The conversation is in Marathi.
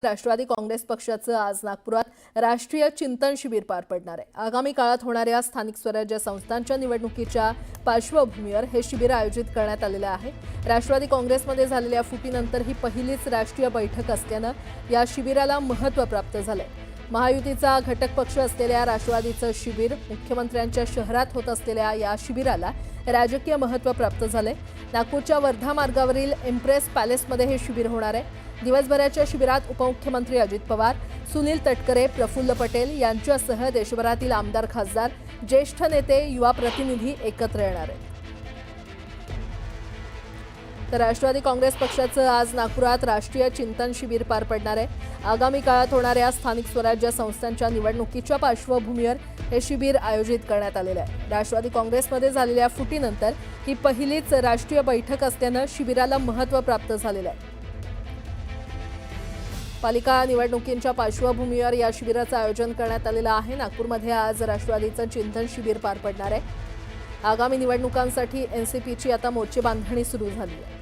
राष्ट्रवादी काँग्रेस पक्षाचं आज नागपुरात राष्ट्रीय चिंतन शिबिर पार पडणार आहे। आगामी काळात होणाऱ्या स्थानिक स्वराज्य संस्थांच्या निवडणुकीच्या पार्श्वभूमीवर हे शिबिर आयोजित करण्यात आलेले आहे। राष्ट्रवादी काँग्रेसमध्ये झालेल्या फुटीनंतर ही पहिलीच राष्ट्रीय बैठक असल्याने या शिबिराला महत्त्व प्राप्त झाले। महायुतीचा घटक पक्ष असलेल्या राष्ट्रवादीचं शिबिर मुख्यमंत्र्यांच्या शहरात होत असलेल्या या शिबिराला राजकीय महत्त्व प्राप्त झाले। नागपूरच्या वर्धा मार्गावरील इम्प्रेस पॅलेसमध्ये हे शिबिर होणार आहे। दिवसभराच्या शिबिरात उपमुख्यमंत्री अजित पवार, सुनील तटकरे, प्रफुल्ल पटेल यांच्यासह देशभरातील आमदार, खासदार, ज्येष्ठ नेते, युवा प्रतिनिधी एकत्र येणार आहेत। तर राष्ट्रवादी काँग्रेस पक्षाचं आज नागपुरात राष्ट्रीय चिंतन शिबिर पार पडणार आहे। आगामी काळात होणाऱ्या स्थानिक स्वराज्य संस्थांच्या निवडणुकीच्या पार्श्वभूमीवर हे शिबिर आयोजित करण्यात आलेले आहे। राष्ट्रवादी काँग्रेसमध्ये झालेल्या फुटीनंतर ही पहिलीच राष्ट्रीय बैठक असल्याने शिबिराला महत्त्व प्राप्त झालेलं आहे। पालिका निवडणुकींच्या पार्श्वभूमीवर या शिबिराचं आयोजन करण्यात आलेलं आहे। नागपूरमध्ये आज राष्ट्रवादीचं चिंतन शिबिर पार पडणार आहे। आगामी निवडणुकांसाठी एनसीपीची आता मोर्चे बांधणी सुरू झाली आहे।